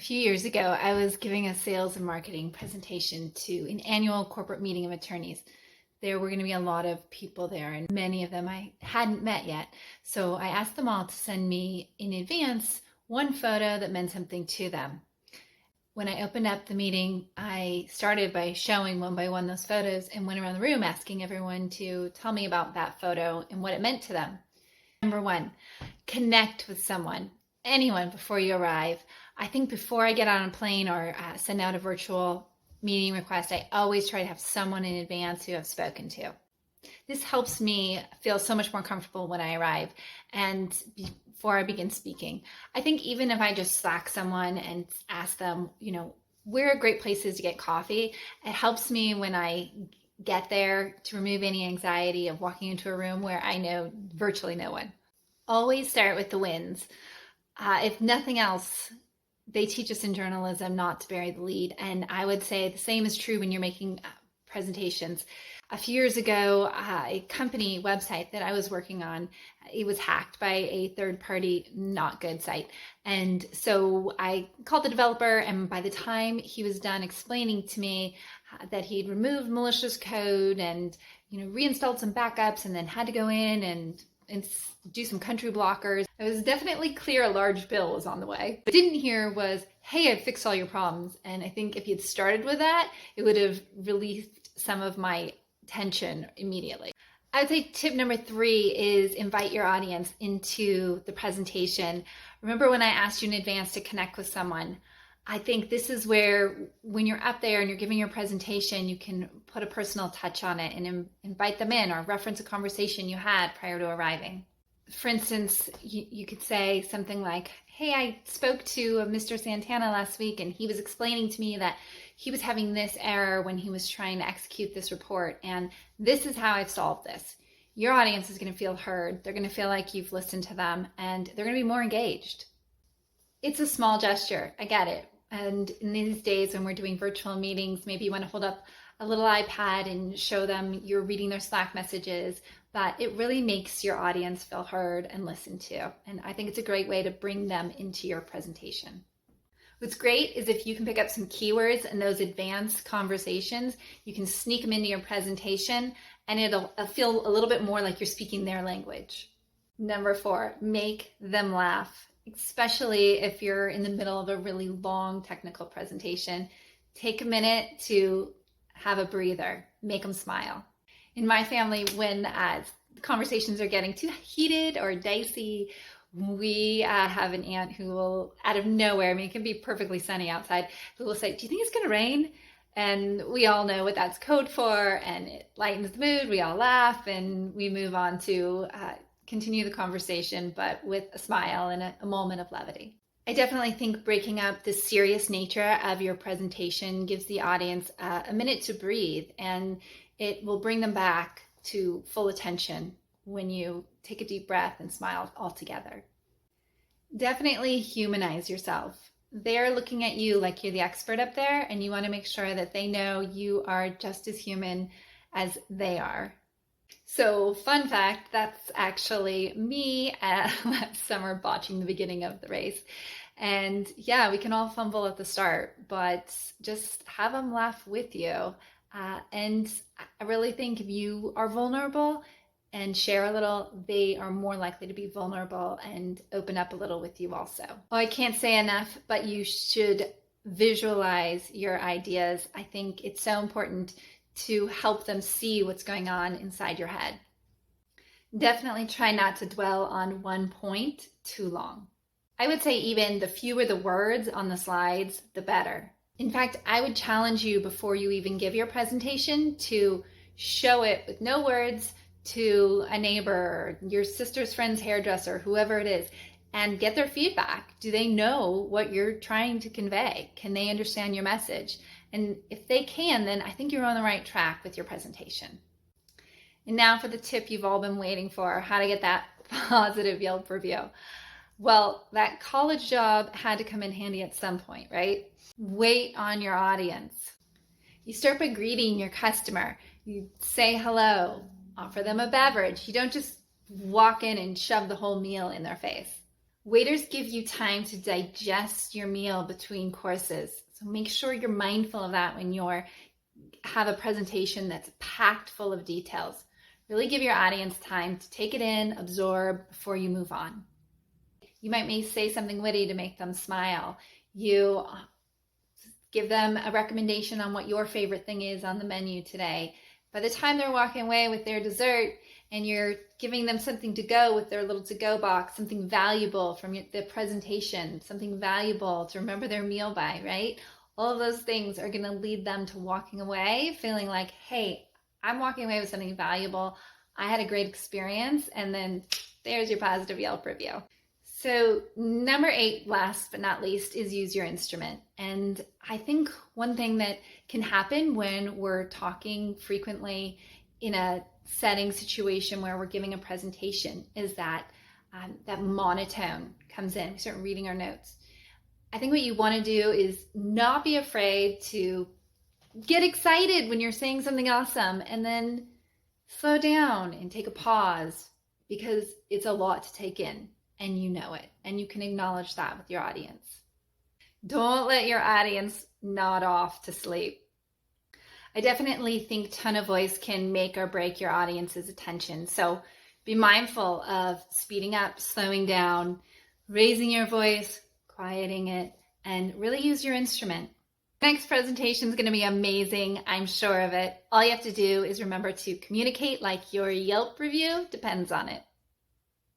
few years ago, I was giving a sales and marketing presentation to an annual corporate meeting of attorneys. There were going to be a lot of people there, and many of them I hadn't met yet. So I asked them all to send me in advance one photo that meant something to them. When I opened up the meeting, I started by showing one by one those photos and went around the room asking everyone to tell me about that photo and what it meant to them. Number one, connect with someone, anyone before you arrive. I think before I get on a plane or send out a virtual meeting request, I always try to have someone in advance who I've spoken to. This helps me feel so much more comfortable when I arrive and before I begin speaking. I think even if I just Slack someone and ask them, where are great places to get coffee, it helps me when I get there to remove any anxiety of walking into a room where I know virtually no one. Always start with the wins. If nothing else, they teach us in journalism not to bury the lead. And I would say the same is true when you're making presentations. A few years ago, a company website that I was working on, it was hacked by a third-party not good site. And so I called the developer, and by the time he was done explaining to me that he'd removed malicious code and reinstalled some backups and then had to go in and do some country blockers, it was definitely clear a large bill was on the way. What I didn't hear was, hey, I fixed all your problems. And I think if he had started with that, it would have relieved some of my tension immediately. I would say tip number 3 is invite your audience into the presentation. Remember when I asked you in advance to connect with someone? I think this is where, when you're up there and you're giving your presentation, you can put a personal touch on it and invite them in or reference a conversation you had prior to arriving. For instance, you could say something like, hey, I spoke to Mr. Santana last week and he was explaining to me that he was having this error when he was trying to execute this report, and this is how I've solved this. Your audience is going to feel heard. They're going to feel like you've listened to them, and they're going to be more engaged. It's a small gesture. I get it. And in these days when we're doing virtual meetings, maybe you want to hold up a little iPad and show them you're reading their Slack messages, but it really makes your audience feel heard and listened to. And I think it's a great way to bring them into your presentation. What's great is if you can pick up some keywords in those advanced conversations, you can sneak them into your presentation and it'll feel a little bit more like you're speaking their language. Number 4, make them laugh. Especially if you're in the middle of a really long technical presentation, take a minute to have a breather, make them smile. In my family, when conversations are getting too heated or dicey, we have an aunt who will, out of nowhere, it can be perfectly sunny outside, who will say, do you think it's going to rain? And we all know what that's code for, and it lightens the mood. We all laugh and we move on to continue the conversation, but with a smile and a moment of levity. I definitely think breaking up the serious nature of your presentation gives the audience a minute to breathe, and it will bring them back to full attention when you take a deep breath and smile all together. Definitely humanize yourself. They're looking at you like you're the expert up there, and you want to make sure that they know you are just as human as they are. So, fun fact, that's actually me last summer botching the beginning of the race. And yeah, we can all fumble at the start, but just have them laugh with you. And I really think if you are vulnerable and share a little, they are more likely to be vulnerable and open up a little with you also. Well, I can't say enough, but you should visualize your ideas. I think it's so important to help them see what's going on inside your head. Definitely try not to dwell on one point too long. I would say even the fewer the words on the slides, the better. In fact, I would challenge you before you even give your presentation to show it with no words to a neighbor, your sister's friend's hairdresser, whoever it is, and get their feedback. Do they know what you're trying to convey? Can they understand your message? And if they can, then I think you're on the right track with your presentation. And now for the tip you've all been waiting for, how to get that positive Yelp review. Well, that college job had to come in handy at some point, right? Wait on your audience. You start by greeting your customer. You say hello, offer them a beverage. You don't just walk in and shove the whole meal in their face. Waiters give you time to digest your meal between courses. So make sure you're mindful of that when you have a presentation that's packed full of details. Really give your audience time to take it in, absorb before you move on. You may say something witty to make them smile. You give them a recommendation on what your favorite thing is on the menu today. By the time they're walking away with their dessert and you're giving them something to go with their little to-go box, something valuable from the presentation, something valuable to remember their meal by, right? All of those things are going to lead them to walking away feeling like, hey, I'm walking away with something valuable. I had a great experience. And then there's your positive Yelp review. So number 8, last but not least, is use your instrument. And I think one thing that can happen when we're talking frequently in a setting situation where we're giving a presentation is that that monotone comes in. We start reading our notes. I think what you want to do is not be afraid to get excited when you're saying something awesome and then slow down and take a pause, because it's a lot to take in. And you know it, and you can acknowledge that with your audience. Don't let your audience nod off to sleep. I definitely think tone of voice can make or break your audience's attention. So be mindful of speeding up, slowing down, raising your voice, quieting it, and really use your instrument. Next presentation is going to be amazing. I'm sure of it. All you have to do is remember to communicate like your Yelp review depends on it.